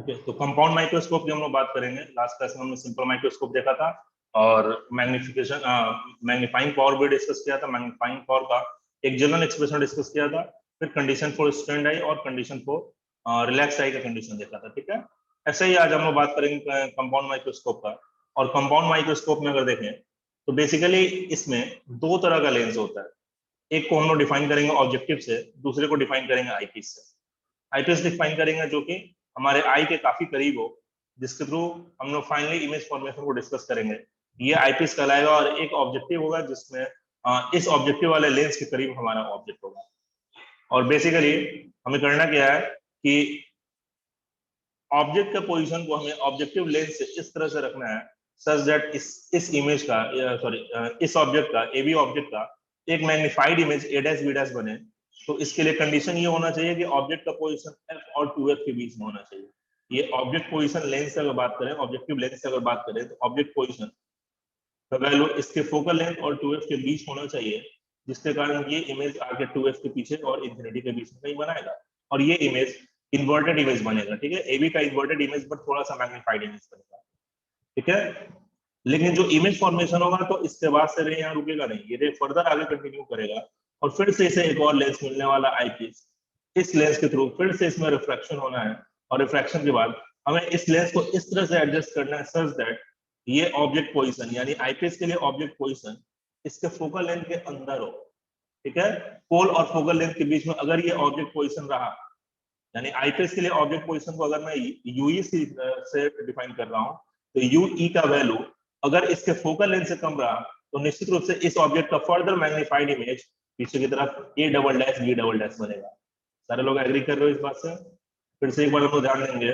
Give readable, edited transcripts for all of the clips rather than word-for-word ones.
Okay, तो compound microscope की हम लोग बात करेंगे। लास्ट क्लास में हमने सिंपल माइक्रोस्कोप देखा था और मैग्निफिकेशन मैग्नीफाइंग पावर भी डिस्कस किया था। मैग्नीफाइंग पावर का एक जनरल एक्सप्रेशन डिस्कस किया था, फिर कंडीशन फॉर स्ट्रेंड आई और कंडीशन फॉर रिलैक्स आई का कंडीशन देखा था। ठीक है, ऐसे ही आज हम लोग बात करेंगे कंपाउंड माइक्रोस्कोप का। और कंपाउंड माइक्रोस्कोप में अगर देखें तो बेसिकली इसमें दो तरह का लेंस होता है। एक को हम लोग डिफाइन करेंगे ऑब्जेक्टिव से, दूसरे को डिफाइन करेंगे आईपीस से। आईपीएस डिफाइन करेंगे जो कि हमारे आई के काफी करीब हो, जिसके थ्रू हम लोग फाइनली इमेज फॉर्मेशन को डिस्कस करेंगे। ये आईपीएस कहलाएगा। और एक ऑब्जेक्टिव होगा जिसमें इस ऑब्जेक्टिव वाले लेंस के करीब हमारा ऑब्जेक्ट होगा। और बेसिकली हमें करना क्या है कि ऑब्जेक्ट का पोजीशन को हमें ऑब्जेक्टिव लेंस से इस तरह से रखना है सच दैट इस इमेज का इस ऑब्जेक्ट का ए बी ऑब्जेक्ट का एक magnified image A dash B dash बने। तो इसके लिए कंडीशन ये होना चाहिए कि ऑब्जेक्ट का पोजीशन एफ और 2f के बीच में होना चाहिए। ये ऑब्जेक्ट पोजीशन लेंस से अगर बात करें, ऑब्जेक्टिव लेंस से अगर बात करें, तो ऑब्जेक्ट पोजीशन का वैल्यू इसके फोकल लेंथ और 2f के बीच होना चाहिए, जिसके कारण ये इमेज आगे 2f के पीछे और इंफिनिटी के बीच में कहीं बनाएगा और ये इमेज इन्वर्टेड इमेज बनेगा। ठीक है, एबी का इन्वर्टेड इमेज पर थोड़ा सा मैग्नीफाइड इमेज बनेगा। ठीक है, लेकिन जो इमेज फॉर्मेशन होगा तो इसके बाद से रे यहाँ रुकेगा नहीं, ये रे फर्दर आगे कंटिन्यू करेगा और फिर से इसे एक और लेंस मिलने वाला आईपीएस। इस लेंस के थ्रू फिर से इसमें रिफ्रैक्शन होना है और रिफ्रैक्शन के बाद हमें इस लेंस को इस तरह से एडजस्ट करना है सच दैट ये ऑब्जेक्ट पोजीशन यानी आईपीएस के लिए ऑब्जेक्ट पोजीशन इसके फोकल लेंथ के अंदर हो। ठीक है, पोल और फोकल लेंथ के बीच में अगर ये ऑब्जेक्ट पोजीशन रहा, यानी आईपीएस के लिए ऑब्जेक्ट पोजीशन को अगर मैं यूई से डिफाइन कर रहा हूं तो यूई का वैल्यू अगर इसके फोकल लेंथ से कम रहा तो निश्चित रूप से इस ऑब्जेक्ट का फर्दर मैग्नीफाइड इमेज पीछे की तरफ A double dash B double dash बनेगा। सारे लोग एग्री कर रहे हो इस बात से? फिर से एक बार हम लोग ध्यान देंगे।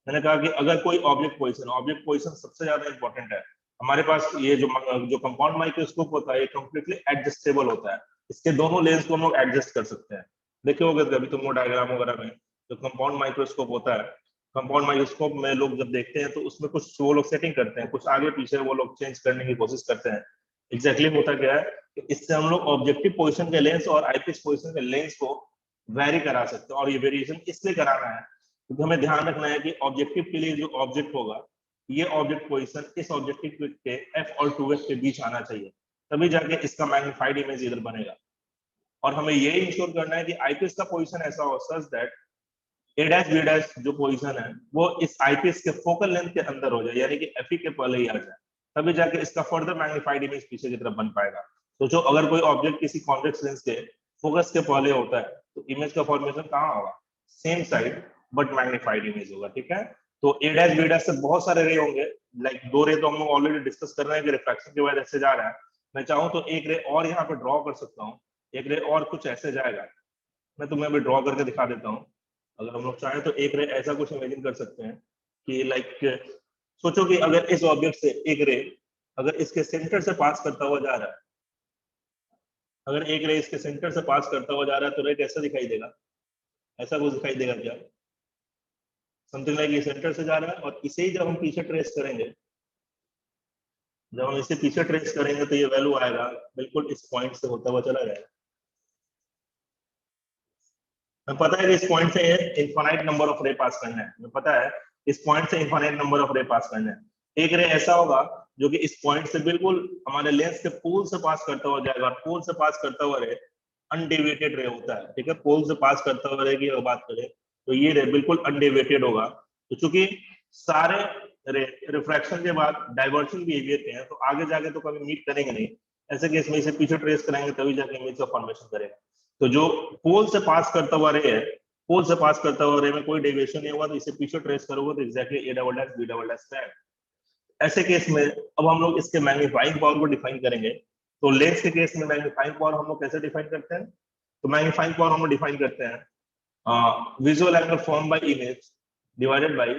मैंने कहा कि अगर कोई ऑब्जेक्ट पोजीशन सबसे ज्यादा इंपॉर्टेंट है हमारे पास। ये जो कंपाउंड माइक्रोस्कोप होता है ये कंप्लीटली एडजस्टेबल होता है। इसके दोनों लेंस को हम लोग एडजस्ट कर सकते हैं। देखे होगे कभी तुम वो डायग्राम वगैरह में जो कंपाउंड माइक्रोस्कोप होता है, कंपाउंड माइक्रोस्कोप में लोग जब देखते हैं तो उसमें कुछ वो लोग सेटिंग करते हैं, कुछ आगे पीछे वो लोग चेंज करने की कोशिश करते हैं। एग्जैक्टली होता क्या है कि इससे हम लोग ऑब्जेक्टिव पोजीशन के लेंस और आईपीएस पोजीशन के लेंस को वेरी करा सकते हैं। और ये वेरिएशन इसलिए कराना है क्योंकि हमें ध्यान रखना है कि ऑब्जेक्टिव के लिए जो ऑब्जेक्ट होगा ये ऑब्जेक्ट पोजीशन इस ऑब्जेक्टिव के एफ और 2f के बीच आना चाहिए, तभी जाके इसका मैग्नीफाइड इमेज इधर बनेगा। और हमें ये इंश्योर करना है कि आईपीएस का पोजीशन ऐसा हो such that A dash B dash जो पोजीशन है वो इस आईपीएस के फोकल लेंथ के अंदर हो जाए, यानी कि एफई के पहले ही आ जाए, तभी जाके इसका फर्दर मैग्नीफाइड इमेज पीछे की तरफ बन पाएगा। तो जो अगर कोई ऑब्जेक्ट किसी कॉन्वेक्स लेंस के फोकस के पहले होता है तो इमेज का फॉर्मेशन कहाँ होगा? Same side but magnified image होगा। ठीक है, तो ए डैश बी डैश से बहुत सारे रे होंगे। लाइक दो रे तो हम लोग ऑलरेडी डिस्कस कर रहे हैं कि रिफ्रैक्शन की वजह से जा रहा है। मैं चाहूँ तो एक रे और यहाँ पे ड्रॉ कर सकता हूँ, एक रे और कुछ ऐसे जाएगा। मैं तुम्हें अभी ड्रॉ करके दिखा देता हूँ। अगर हम लोग चाहें तो एक रे ऐसा कुछ इमेजिन कर सकते हैं कि लाइक सोचो कि अगर इस ऑब्जेक्ट से एक रे अगर इसके सेंटर से पास करता हुआ जा रहा है, अगर एक रे इसके सेंटर से पास करता हुआ जा रहा है तो रे कैसा दिखाई देगा? ऐसा कुछ दिखाई देगा क्या? समथिंग लाइक ये सेंटर से जा रहा है और इसे ही जब हम पीछे ट्रेस करेंगे, जब हम इसे पीछे ट्रेस करेंगे तो ये वैल्यू आएगा बिल्कुल इस पॉइंट से होता हुआ चला जाएगा। हमें पता है कि इस पॉइंट से इनफाइनाइट नंबर ऑफ रे पास करना है, हमें पता है इस पॉइंट से इनफाइनाइट नंबर ऑफ रे पास करना है। एक रे ऐसा होगा जो कि इस पॉइंट से बिल्कुल हमारे लेंस के पोल से पास करता हुआ जाएगा। पोल से पास करता हुआ रे अनडेविएटेड रे होता है। ठीक है, पोल से पास करता हुआ रे की अगर बात करें तो ये रे बिल्कुल अनडेविएटेड होगा। तो चूंकि सारे रे रिफ्रैक्शन के बाद डाइवर्जन बिहेवियर के हैं तो आगे जाके तो कभी मीट करेंगे नहीं। ऐसे केस में इसे पीछे ट्रेस करेंगे तभी जाके इमेज का फॉर्मेशन करेगा। तो जो पोल से पास करता हुआ रे है, पोल से पास करता हुआ रे में कोई डेविएशन नहीं होगा तो इसे पीछे ट्रेस करोगे तो exactly A double dash B double dash है। ऐसे केस में अब हम लोग इसके मैग्नीफाइंग पावर को डिफाइन करेंगे। तो लेंस के केस में मैग्नीफाइंग पावर हम लोग कैसे डिफाइन करते हैं? तो मैग्नीफाइंग पावर हम लोग डिफाइन करते हैं visual angle form by image divided by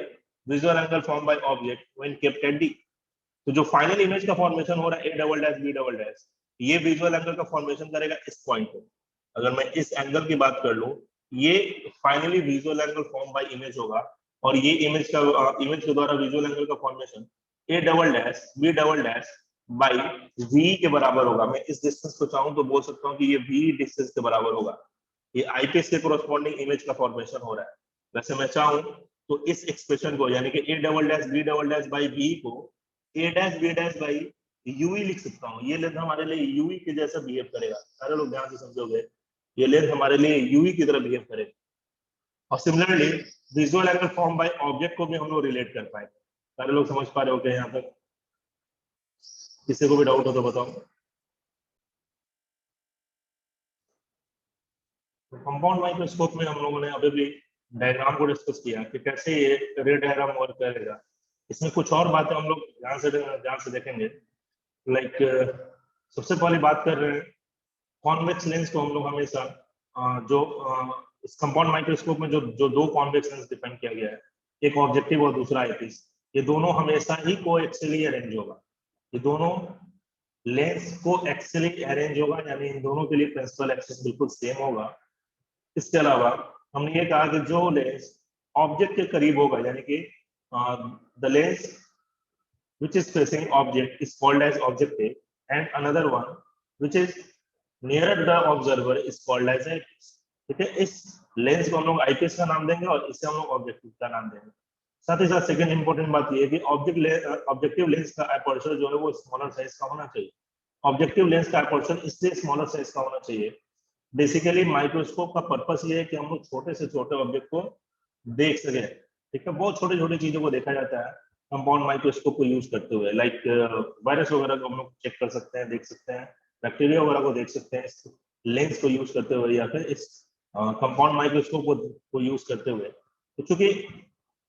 visual angle form by object when kept at D. तो जो फाइनल इमेज का फॉर्मेशन हो रहा है A double dash B double dash, ये विजुअल एंगल का फॉर्मेशन करेगा इस पॉइंट पे। अगर मैं इस एंगल की बात कर लूं, ये finally visual angle form by image होगा और ये इमेज के द्वारा विजुअल एंगल का formation A double dash B double dash by V के बराबर होगा। मैं इस डिस्टेंस को चाहूं तो बोल सकता हूं कि ये वी डिस्टेंस के बराबर होगा। ये आईपीएस के कोरस्पॉन्डिंग इमेज का फॉर्मेशन हो रहा है। वैसे मैं चाहूं तो इस एक्सप्रेशन को यानी कि a double dash b double dash by b को a dash b dash by ue लिख सकता हूँ। ये लेंथ हमारे लिए ue के जैसा बिहेव करेगा, सारे लोग ध्यान से समझोगे, ये लेंथ हमारे लिए ue की तरह बिहेव करेगा। और similarly visual angle form by object को भी हम लोग रिलेट कर पाएंगे। सारे लोग समझ पा रहे हो क्या यहाँ तक? किसी को भी डाउट हो तो बताओ। तो कंपाउंड माइक्रोस्कोप में हम लोगों ने अभी भी डायग्राम को डिस्कस किया कि कैसे ये रे डायग्राम वर्क करेगा। इसमें कुछ और बातें हम लोग ध्यान से देखेंगे। लाइक सबसे पहले बात कर रहे हैं कॉन्वेक्स लेंस को हम लोग हमेशा इस कंपाउंड माइक्रोस्कोप में जो जो दो कॉन्वेक्स लेंस डिफाइन किया गया है, एक ऑब्जेक्टिव और दूसरा आईपीस, ये दोनों हमेशा ही कोएक्सियली अरेंज होगा। ये दोनों लेंस को एक्सियली अरेंज होगा, यानी इन दोनों के लिए प्रिंसिपल एक्सिस बिल्कुल सेम होगा। इसके अलावा हमने ये कहा कि जो लेंस ऑब्जेक्ट के करीब होगा, यानी कि the lens which is facing object is called as objective and another one which is nearer the observer is called as eyepiece। ठीक है, इस लेंस को हम लोग आईपीएस का नाम देंगे और इसे हम लोग ऑब्जेक्टिव का नाम देंगे। साथ ही साथ सेकंड इंपॉर्टेंट बात ये है कि ऑब्जेक्टिव लेंस का एपर्चर जो है वो स्मॉलर साइज का होना चाहिए। ऑब्जेक्टिव लेंस का एपर्चर इसलिए स्मॉलर साइज का होना चाहिए, बेसिकली माइक्रोस्कोप का पर्पस ये है कि हम लोग छोटे से छोटे ऑब्जेक्ट को देख सके। ठीक है, बहुत छोटे छोटे चीजों को देखा जाता है कंपाउंड माइक्रोस्कोप को यूज करते हुए। लाइक वायरस वगैरह को हम लोग चेक कर सकते हैं, देख सकते हैं, बैक्टीरिया वगैरह को देख सकते हैं इस लेंस को यूज करते हुए या फिर इस कंपाउंड माइक्रोस्कोप को यूज करते हुए। तो चूंकि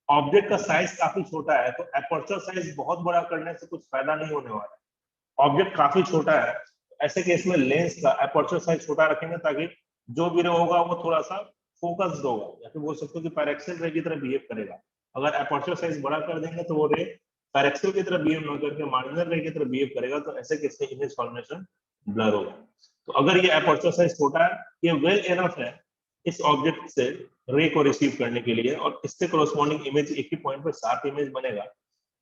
ऑब्जेक्ट का साइज काफी छोटा है तो एपर्चर साइज बहुत बड़ा करने से कुछ फायदा नहीं होने वाला है। ऑब्जेक्ट काफी छोटा है, ऐसे केस में लेंस का एपर्चर साइज छोटा रखेंगे ताकि जो भी रे होगा वो थोड़ा सा फोकस्ड होगा, या फिर बोल सकते हो कि पैरेक्सियल रे की तरह बिहेव करेगा। अगर एपर्चर साइज बड़ा कर देंगे तो वो रे पैरेक्सियल की तरह बिहेव ना करके मार्जिनल रे की तरह बिहेव करेगा, तो ऐसे केस में इमेज फॉर्मेशन ब्लर होगा। तो अगर ये एपर्चर साइज छोटा है, ये वेल एनफ है इस ऑब्जेक्ट से रे को रिसीव करने के लिए, और इससे कोरोस्पोंडिंग इमेज एक ही पॉइंट पर शार्प इमेज बनेगा।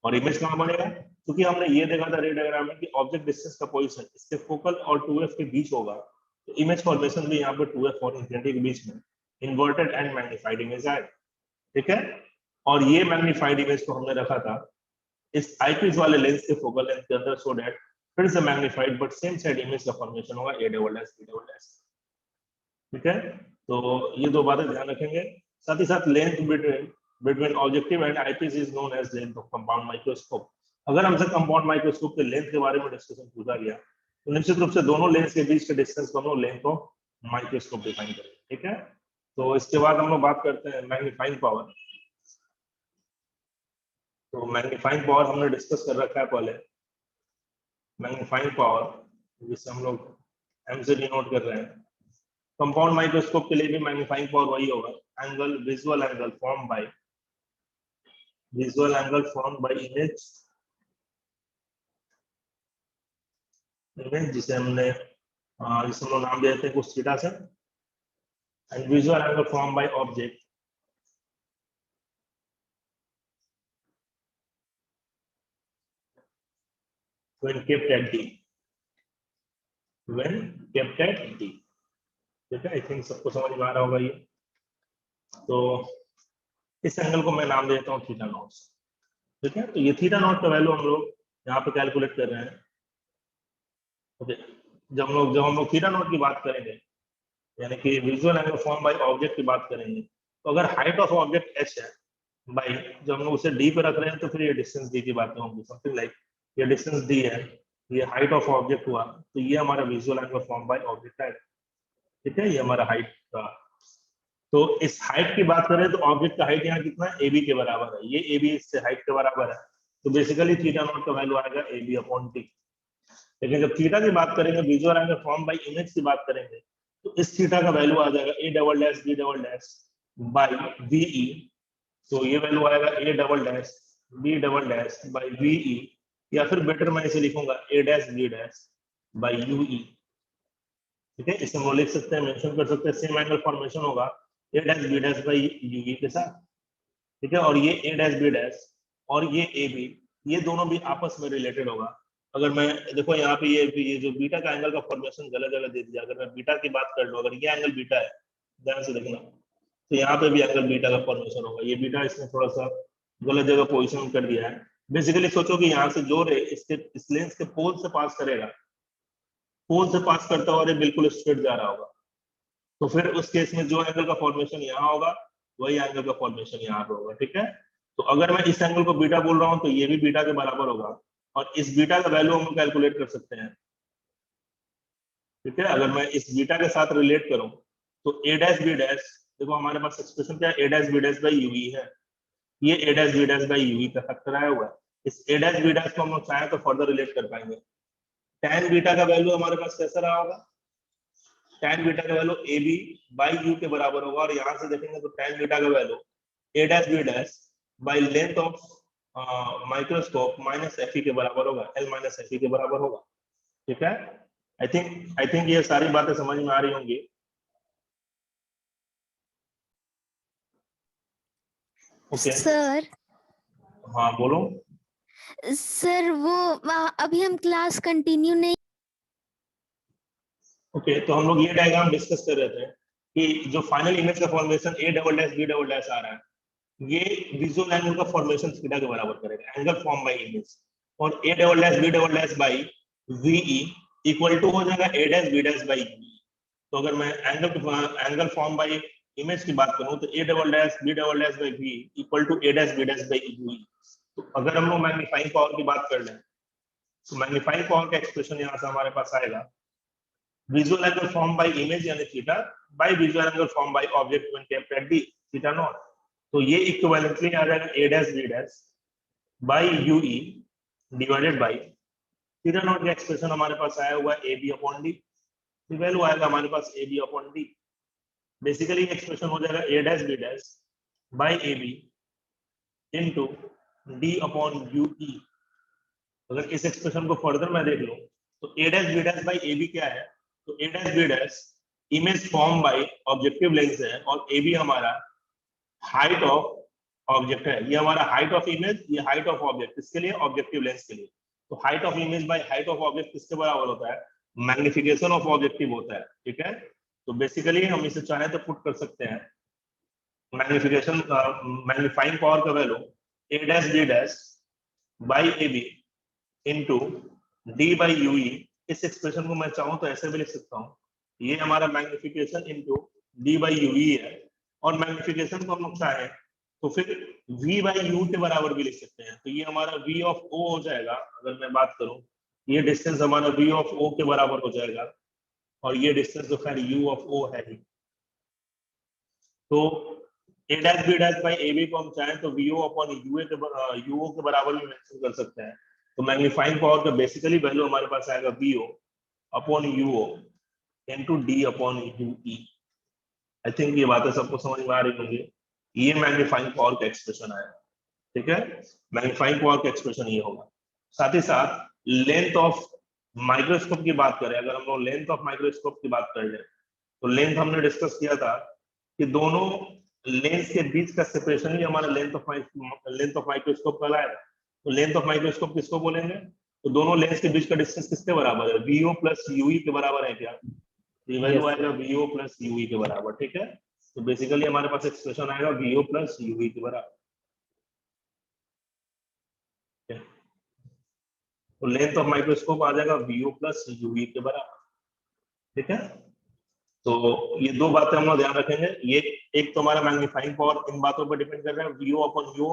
और इमेज कहाँ बनेगा? क्योंकि हमने ये देखा था रे डायग्राम में कि ऑब्जेक्ट डिस्टेंस का पोजीशन इसके फोकल और 2f के बीच होगा, तो इमेज फॉर्मेशन भी यहाँ पे 2f और इंफिनिटी के बीच में इन्वर्टेड एंड मैग्नीफाइड इमेज आएगा। ठीक है, और ये मैग्नीफाइड इमेज को हमने रखा था इस आईपीस वाले लेंस के फोकल लेंथ के अंदर, सो दैट फिर से magnified but same side image का फॉर्मेशन होगा a double dash b double dash. ठीक है, तो ये दो बातें ध्यान रखेंगे। साथ ही साथ length between objective and eyepiece is known as length of compound microscope. अगर हमसे कंपाउंड माइक्रोस्कोप के लेंथ के बारे में डिस्कशन पूछा गया तो निश्चित रूप से दोनों लेंस के बीच के डिस्टेंस को हम लोग लेंथ ऑफ माइक्रोस्कोप डिफाइन करेंगे। ठीक है, तो इसके बाद हम लोग बात करते हैं मैग्नीफाइंग पावर। तो मैग्नीफाइंग पावर हमने डिस्कस कर रखा है पहले। मैग्नीफाइंग पावर जिसे हम लोग एम से डिनोट कर रहे हैं, कंपाउंड माइक्रोस्कोप के लिए भी मैग्नीफाइंग पावर वही होगा, angle visual angle form by image जिसे हम लोग नाम देते हैं कुछ थीटा से, and visual angle form by object when kept at d, when kept at d। ठीक है, आई थिंक सबको समझ में आ रहा होगा ये। तो इस एंगल को मैं नाम देता हूँ थीटा नॉट। ठीक है, तो ये थीटा नॉट का वैल्यू हम लोग यहाँ पे कैलकुलेट कर रहे हैं। ओके, जब हम लोग थीटा नॉट की बात करेंगे, यानी कि visual angle form by object की बात करेंगे, तो अगर हाइट ऑफ ऑब्जेक्ट h है बाई, जब हम लोग उसे d पे रख रहे हैं तो फिर ये डिस्टेंस d की बातें होंगी, समथिंग लाइक ये डिस्टेंस d है, ये हाइट ऑफ ऑब्जेक्ट हुआ, तो ये हमारा visual angle form by object है। ठीक है, ये हमारा हाइट का। तो इस हाइट की बात करें तो ऑब्जेक्ट का हाइट यहाँ कितना है? AB के बराबर है, ये AB इससे हाइट के बराबर है, तो बेसिकली थीटा नॉट का वैल्यू आएगा AB अपॉन t। लेकिन जब थीटा की बात करेंगे, visual angle form by image की बात करेंगे, तो इस थीटा का वैल्यू आ जाएगा a double dash b double dash by VE। तो ये वैल्यू आएगा a double dash b double dash by VE, या फिर बेटर मैं इसे लिखूंगा a dash b dash by UE। ठीक है, इसे हम लोग लिख सकते हैं, मेंशन कर सकते हैं, सेम एंगल फॉर्मेशन होगा a dash b dash by UE के साथ। ठीक है, और ये a डैश b डैश और ये AB, ये दोनों भी आपस में रिलेटेड होगा। अगर मैं देखो यहाँ पे ये जो बीटा का एंगल का फॉर्मेशन गलत दे दिया, अगर मैं बीटा की बात कर लूं, अगर ये एंगल बीटा है, ध्यान से देखना, तो यहाँ पे भी एंगल बीटा का फॉर्मेशन होगा। ये बीटा इसने थोड़ा सा गलत जगह पोजिशन कर दिया है। बेसिकली सोचो कि यहाँ से जो रे इसके इस लेंस के पोल से पास करेगा, पोल से पास करता हुआ रे बिल्कुल स्ट्रेट जा रहा होगा, तो फिर उस केस में जो एंगल का फॉर्मेशन यहाँ होगा वही एंगल का फॉर्मेशन यहाँ पे होगा। ठीक है, तो अगर मैं इस एंगल को बीटा बोल रहा हूँ तो ये भी बीटा के बराबर होगा, और इस बीटा का वैल्यू हम कैलकुलेट कर सकते हैं। ठीक है, अगर मैं इस बीटा के साथ रिलेट करूं तो ए डैश बी डैश, देखो हमारे पास एक्सप्रेशन क्या है, A dash B dash by UV है, ये A dash B dash by UV का फैक्टर आया हुआ है। इस ए डैश बी डैश को हम लोग चाहें तो फर्दर रिलेट कर पाएंगे। tan बीटा का वैल्यू हमारे पास कैसा रहा होगा, tan बीटा का value A B by U के बराबर होगा, और यहां से देखेंगे तो tan बीटा का value A dash B dash by length of microscope minus F के बराबर होगा, एल माइनस एफ के बराबर होगा। ठीक है, आई थिंक ये सारी बातें समझ में आ रही होंगी। Okay sir. हाँ बोलो। सर वो अभी हम क्लास कंटिन्यू नहीं। ओके, तो हम लोग ये डायग्राम डिस्कस कर रहे थे कि जो फाइनल इमेज का formation A double dash B double dash आ रहा है, ये विजुअल एंगल का फॉर्मेशन थीटा के बराबर करेगा, एंगल फॉर्म बाय इमेज, और A double dash B double dash by VE equal to हो जाएगा A dash B dash by V. तो अगर मैं एंगल फॉर्म बाय इमेज की बात करूं तो A double dash B double dash by V equal to A dash B dash by V. तो अगर हम लोग मैग्नीफाइंग पावर की बात कर लें तो मैग्नीफाइंग पावर का एक्सप्रेशन यहाँ से हमारे पास आएगा visual angle form by image यानी theta by visual angle form by object when kept at D theta not. तो ये इक्विवेलेंटली आ जाएगा A dash B dash by UE divided by theta not का एक्सप्रेशन हमारे पास आया हुआ है A B upon D, value आएगा हमारे पास A B upon D. Basically expression हो जाएगा A dash B dash by A B into D upon U E. अगर इस एक्सप्रेशन को फर्दर मैं देख लूं तो A dash B dash by A B क्या है, तो A dash B dash image form by objective lens है, और ए बी हमारा हाइट ऑफ ऑब्जेक्ट है। ये हमारा हाइट ऑफ इमेज, ये हाइट ऑफ ऑब्जेक्ट, इसके लिए ऑब्जेक्टिव लेंस के लिए। तो height of image by height of object किसके बराबर होता है, मैग्निफिकेशन ऑफ ऑब्जेक्टिव होता है। ठीक है, तो बेसिकली हम इसे चाहे तो पुट कर सकते हैं मैग्निफिकेशन मैग्नीफाइंग पावर का value A dash B dash by A B into D by U E. इस एक्सप्रेशन को मैं चाहूं तो ऐसे भी लिख सकता हूँ, ये हमारा magnification into D by U E है, और मैग्निफिकेशन को हम लोग चाहें तो फिर v बाई यू के बराबर भी लिख सकते हैं। तो ये हमारा v ऑफ o हो जाएगा, अगर मैं बात करूं ये डिस्टेंस हमारा v ऑफ o के बराबर हो जाएगा, और ये डिस्टेंस तो खैर u ऑफ o है ही। तो a dash b dash by ab को हम चाहें तो vo अपॉन uo के बराबर भी मेंशन कर सकते हैं। तो मैग्नीफाइंग पावर का बेसिकली वैल्यू हमारे पास आएगा vo upon uo into d upon ue। I think ये बातें सबको समझ में आ रही होंगी। ये मैग्नीफाइंग पावर का एक्सप्रेशन आएगा। ठीक है, मैग्नीफाइंग पावर का एक्सप्रेशन ये होगा। साथ ही साथ लेंथ ऑफ माइक्रोस्कोप की बात करें, अगर हम लोग लेंथ ऑफ माइक्रोस्कोप की बात कर ले तो लेंथ हमने डिस्कस किया था कि दोनों लेंस के बीच का सेपरेशन ही हमारा लेंथ ऑफ माइक्रोस्कोप कहलाएगा। तो लेंथ ऑफ माइक्रोस्कोप किसको बोलेंगे, तो दोनों लेंस के बीच का डिस्टेंस किसके बराबर है, वीओ प्लस यूई के बराबर है क्या, ये वैल्यू आएगा वीओ प्लस यूई के बराबर। ठीक है, तो बेसिकली हमारे पास एक्सप्रेशन आएगा वीओ प्लस यूई के बराबर। तो लेंथ ऑफ माइक्रोस्कोप आ जाएगा वीओ प्लस यूवी के बराबर। ठीक है, तो ये दो बातें हम लोग ध्यान रखेंगे। ये एक तो हमारा मैग्नीफाइंग पावर इन बातों पर डिपेंड कर रहा है, वीओ अपॉन यू,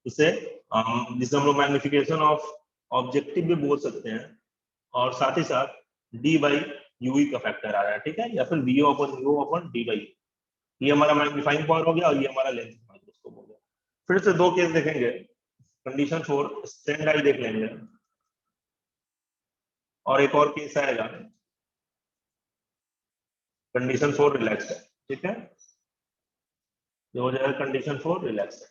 जिसे हम लोग मैग्निफिकेशन ऑफ ऑब्जेक्टिव भी बोल सकते हैं, और साथ ही साथ डी बाई यूवी का फैक्टर आ रहा है। ठीक है, या फिर V O upon U upon D by, ये हमारा मैग्नीफाइंग पावर हो गया, और ये हमारा लेंथ ऑफ माइक्रोस्कोप हो गया। फिर से दो केस देखेंगे, कंडीशन 4 स्टैंड आई देख लेंगे, और एक और केस आएगा कंडीशन 4 रिलैक्स है। ठीक है, ये हो जाएगा कंडीशन 4 रिलैक्स है।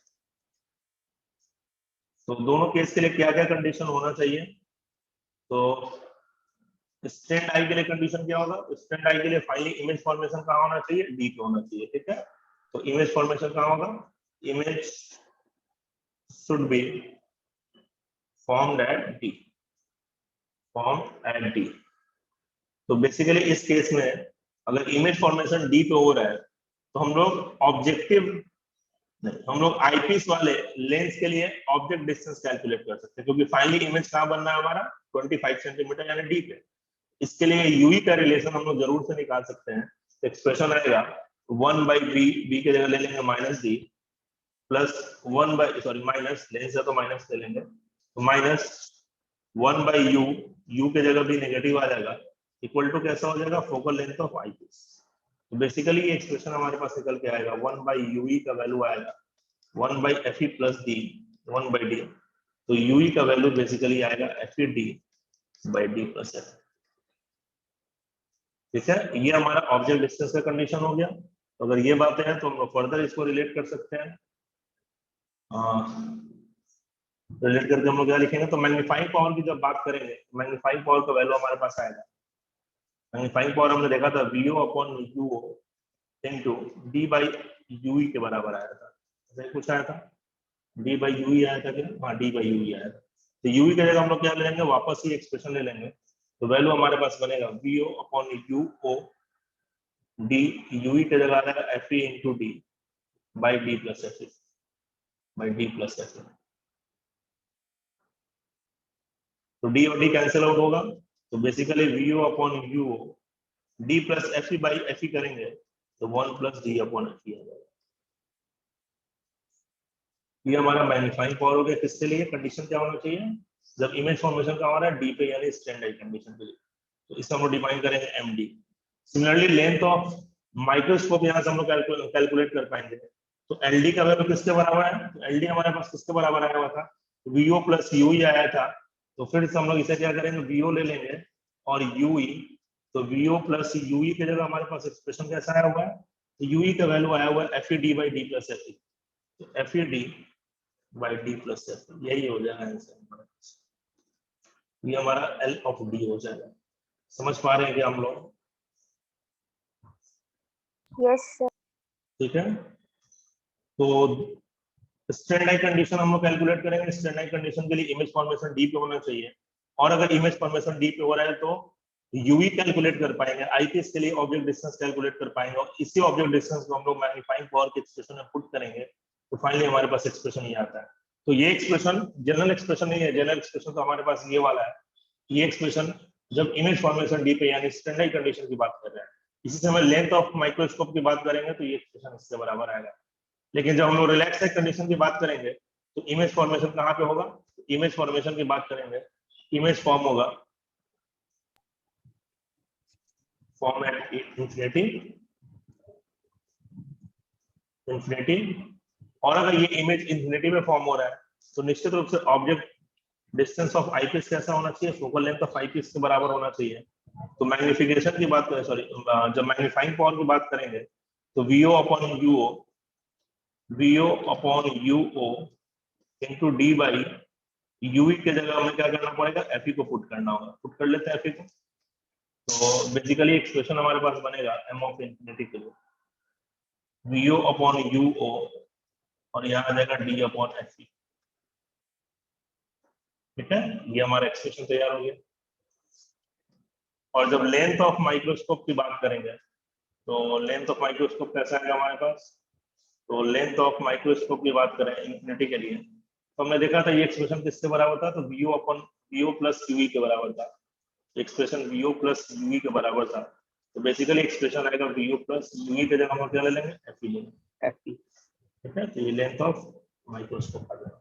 तो दोनों केस के लिए क्या क्या कंडीशन होना चाहिए, तो स्टैंड आई के लिए कंडीशन क्या होगा, स्टैंड आई के लिए फाइनली इमेज फॉर्मेशन कहाँ होना चाहिए, डी पे होना चाहिए। ठीक है, तो इमेज फॉर्मेशन कहाँ होगा, image should be formed at D, form at D. तो बेसिकली इस केस में अगर इमेज फॉर्मेशन डी पे हो रहा है तो हम लोग ऑब्जेक्टिव नहीं, हम लोग आईपीस वाले लेंस के लिए ऑब्जेक्ट डिस्टेंस कैलकुलेट कर सकते हैं, क्योंकि फाइनली इमेज कहाँ बनना है हमारा 25 सेंटीमीटर यानी डी पे। इसके लिए यूवी का रिलेशन हम लोग जरूर से निकाल सकते हैं। तो एक्सप्रेशन आएगा 1/b, बी की जगह ले लेंगे -d, plus 1 sorry minus, lens है तो माइनस ले लेंगे, तो माइनस 1/u, u के जगह भी नेगेटिव आ जाएगा, इक्वल टू कैसा हो जाएगा फोकल लेंथ ऑफ आईपीस। तो बेसिकली ये एक्सप्रेशन हमारे पास निकल के आएगा 1/ue का वैल्यू आएगा 1/fe प्लस d 1/d। तो ue का वैल्यू बेसिकली आएगा FeD/d प्लस f। ठीक है, ये हमारा ऑब्जेक्ट डिस्टेंस का कंडीशन हो गया। तो अगर ये बातें हैं तो हम लोग फर्दर इसको रिलेट कर सकते हैं। रिलेट करके हम लोग क्या लिखेंगे, तो मैग्नीफाइंग पावर की जब बात करेंगे, मैग्नीफाइंग पावर का वैल्यू हमारे पास आएगा, मैग्नीफाइंग पावर हमने देखा था VO/UO इनटू D/UE के बराबर आया था, ऐसा कुछ आया था, D/UE आया था क्या? हाँ, D/UE आया था। तो UE की जगह हम लोग क्या ले लेंगे, वापस ही एक्सप्रेशन ले लेंगे, तो वैल्यू हमारे पास बनेगा VO/UO, D UE की जगह आ जाएगा FE into D by D plus FE by D plus FE। तो D और D कैंसिल आउट होगा, तो basically VO/UO D plus FE by FE करेंगे तो 1 प्लस D/FE आ जाएगा। ये हमारा मैग्नीफाइंग पावर हो गया। किसके लिए? कंडीशन क्या होना चाहिए जब इमेज फॉर्मेशन का हमारा डी पे यानी स्टैंडर्ड कंडीशन के लिए, तो इसको हम लोग डिफाइन करेंगे MD। Similarly length of microscope यहाँ से हम लोग कैलकुलेट कर पाएंगे, तो LD का वैल्यू किसके बराबर है? तो LD हमारे पास किसके बराबर आया हुआ था? VO प्लस UE आया था, तो फिर से हम लोग इसे क्या करेंगे, VO ले लेंगे और UE, तो VO प्लस UE की जगह हमारे पास एक्सप्रेशन कैसा आया हुआ है, तो UE का वैल्यू आया हुआ है FeD/D प्लस FE, तो FeD/D प्लस FE, यही हो जाएगा आंसर हमारे पास। ये हमारा L ऑफ D हो जाएगा। समझ पा रहे हैं क्या हम लोग? Yes sir. ठीक है, तो स्टैंडर्ड कंडीशन हम लोग कैलकुलेट करेंगे। स्टैंडर्ड कंडीशन के लिए इमेज फॉर्मेशन डी पे होना चाहिए, और अगर इमेज फॉर्मेशन डी पे हो रहा है तो यूवी कैलकुलेट कर पाएंगे, आईपीएस के लिए ऑब्जेक्ट डिस्टेंस कैलकुलेट कर पाएंगे, और इसी ऑब्जेक्ट डिस्टेंस को हम लोग मैग्नीफाइंग पावर के एक्सप्रेशन में पुट करेंगे, तो फाइनली हमारे पास एक्सप्रेशन ये आता है। तो ये एक्सप्रेशन जनरल एक्सप्रेशन नहीं है, जनरल एक्सप्रेशन तो हमारे पास ये वाला है। ये एक्सप्रेशन जब इमेज फॉर्मेशन डी पे यानी स्टैंडर्ड कंडीशन की बात कर रहे हैं, इसी समय लेंथ ऑफ माइक्रोस्कोप की बात करेंगे तो ये एक्सप्रेशन इसके बराबर आएगा। लेकिन जब हम लोग रिलैक्स कंडीशन की बात करेंगे तो इमेज फॉर्मेशन कहाँ पे होगा? इमेज फॉर्मेशन की बात करेंगे, इमेज फॉर्म होगा फॉर्म एट इंफिनिटी, और अगर ये इमेज इंफिनिटी में फॉर्म हो रहा है तो निश्चित रूप से ऑब्जेक्ट डिस्टेंस ऑफ आईपीस कैसा होना चाहिए? फोकल लेंथ ऑफ आईपीस के बराबर होना चाहिए। तो मैग्निफिकेशन की बात करें, सॉरी जब मैग्नीफाइंग पावर की बात करेंगे तो VO/UO इंटू D/UE की जगह हमें क्या करना पड़ेगा? FE को पुट करना होगा। पुट कर लेते हैं FE को, तो बेसिकली एक्सप्रेशन हमारे पास बनेगा M ऑफ इंफिनिटी के लिए VO/UO, और यहाँ आ जाएगा D/FE। ठीक है, ये हमारा एक्सप्रेशन तैयार हो गया। और जब लेंथ ऑफ माइक्रोस्कोप की बात करेंगे तो लेंथ ऑफ माइक्रोस्कोप कैसा है हमारे पास? तो लेंथ ऑफ माइक्रोस्कोप की बात करें इंफिनिटी के लिए, तो हमने देखा था ये एक्सप्रेशन किसके बराबर था? तो VO प्लस UE के बराबर था। एक्सप्रेशन VO प्लस UE के बराबर था, तो बेसिकली एक्सप्रेशन आएगा VO प्लस UE के जगह हम क्या ले लेंगे? FE लेंगे, FE। ठीक है, तो ये लेंथ ऑफ माइक्रोस्कोप आ जाएगा।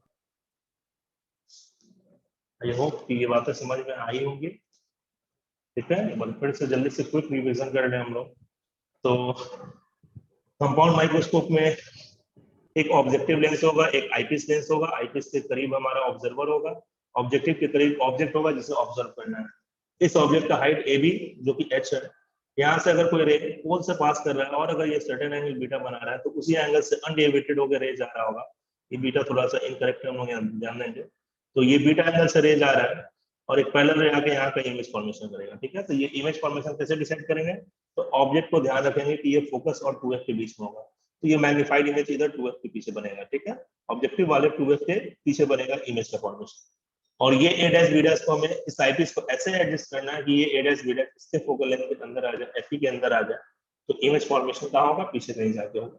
आई होप कि ये बातें समझ में आई होंगी। ठीक है, एक बार फिर से जल्दी से क्विक रिवीजन कर लें हम लोग। तो कंपाउंड माइक्रोस्कोप में एक ऑब्जेक्टिव लेंस होगा, एक आईपीस लेंस होगा, आईपीस के करीब हमारा ऑब्जर्वर होगा, ऑब्जेक्टिव के करीब ऑब्जेक्ट होगा जिसे ऑब्जर्व करना है। इस ऑब्जेक्ट का हाइट AB जो कि h है, यहाँ से अगर कोई रे पोल से पास कर रहा है और अगर ये सर्टेन एंगल बीटा बना रहा है तो उसी एंगल से अनडेविएटेड होकर रे जा रहा होगा। ये बीटा थोड़ा सा इनकरेक्ट हम लोग ध्यान देंगे। तो ये बीटा एंगल से रे जा रहा है और एक पैरेलल रे आके यहाँ का इमेज फॉर्मेशन करेगा। ठीक है, तो ये इमेज फॉर्मेशन कैसे डिसाइड करेंगे? तो ऑब्जेक्ट को ध्यान रखेंगे कि ये फोकस और 2f के बीच में होगा, तो ये मैग्नीफाइड इमेज इधर 2f के पीछे बनेगा। ठीक है, ऑब्जेक्टिव वाले 2f के पीछे बनेगा इमेज का फॉर्मेशन, और ये a' b' को हमें इस आईपीस को ऐसे एडजस्ट करना है कि ये a' b' इसके फोकल लेंथ के अंदर आ जाए, FE के अंदर आ जाए। तो इमेज फॉर्मेशन कहाँ होगा, पीछे कहीं जाके होगा।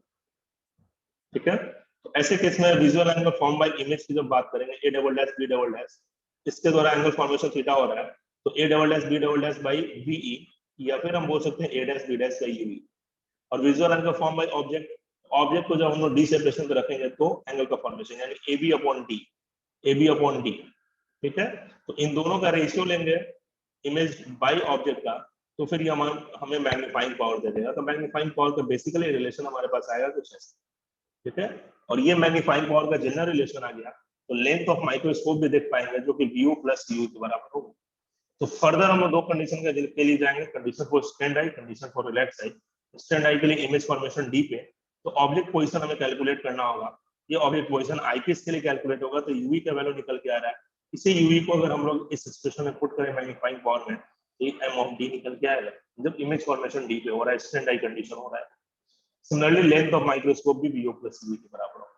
ठीक है, तो ऐसे केस में visual angle form by image की जब बात करेंगे, A double dash B double dash, इसके द्वारा एंगल फॉर्मेशन थीटा हो रहा है, तो A double dash B double dash by VE, या फिर हम बोल सकते हैं A dash B dash by UV. और visual angle form by object, object को जब हम लोग डी सेपरेशन पे रखेंगे तो एंगल का फॉर्मेशन यानी A B upon D, A B upon D. ठीक है, तो इन दोनों का रेशियो लेंगे इमेज बाय ऑब्जेक्ट का, तो फिर ये हमें मैग्नीफाइंग पावर दे देगा। तो मैग्नीफाइंग पावर का बेसिकली रिलेशन हमारे पास आएगा कुछ ऐसे। ठीक है, और ये मैग्नीफाइंग पावर का जनरल रिलेशन आ गया, तो लेंथ ऑफ माइक्रोस्कोप भी देख पाएंगे जो कि vu प्लस u के बराबर होगा। तो फर्दर हम दो कंडीशन के लिए जाएंगे, condition for stand I, condition for relax I. Stand आई के लिए इमेज फॉर्मेशन डी पे, तो ऑब्जेक्ट पोजीशन हमें कैलकुलेट करना होगा। ये ऑब्जेक्ट पोजीशन आई पीस के लिए कैलकुलेट होगा, तो यूवी का वैल्यू निकल के आ रहा है। इसे यूवी को अगर हम लोग इस एक्सप्रेशन में पुट करें मैग्नीफाइंग पावर में, तो एम ऑफ डी निकल के आएगा, जब इमेज फॉर्मेशन डी पे हो रहा है, स्टैंड आई कंडीशन हो रहा है। सिमिलरली लेंथ ऑफ माइक्रोस्कोप भी vu प्लस uv के बराबर होगा।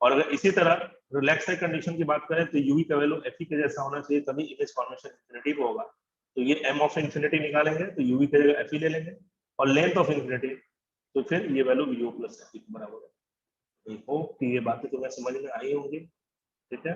और अगर इसी तरह रिलैक्स आई कंडीशन की बात करें, तो यूवी का वैल्यू एफ के जैसा होना चाहिए, तभी इमेज फॉर्मेशन इंफिनिटी पे होगा। तो ये एम ऑफ इंफिनिटी निकालेंगे तो यूवी की जगह एफ ले लेंगे, और लेंथ ऑफ इंफिनिटी, तो फिर ये वैल्यू vu प्लस एफ के बराबर है। आई होप कि ये बातें तुम्हें समझ में आई होंगी। ठीक है।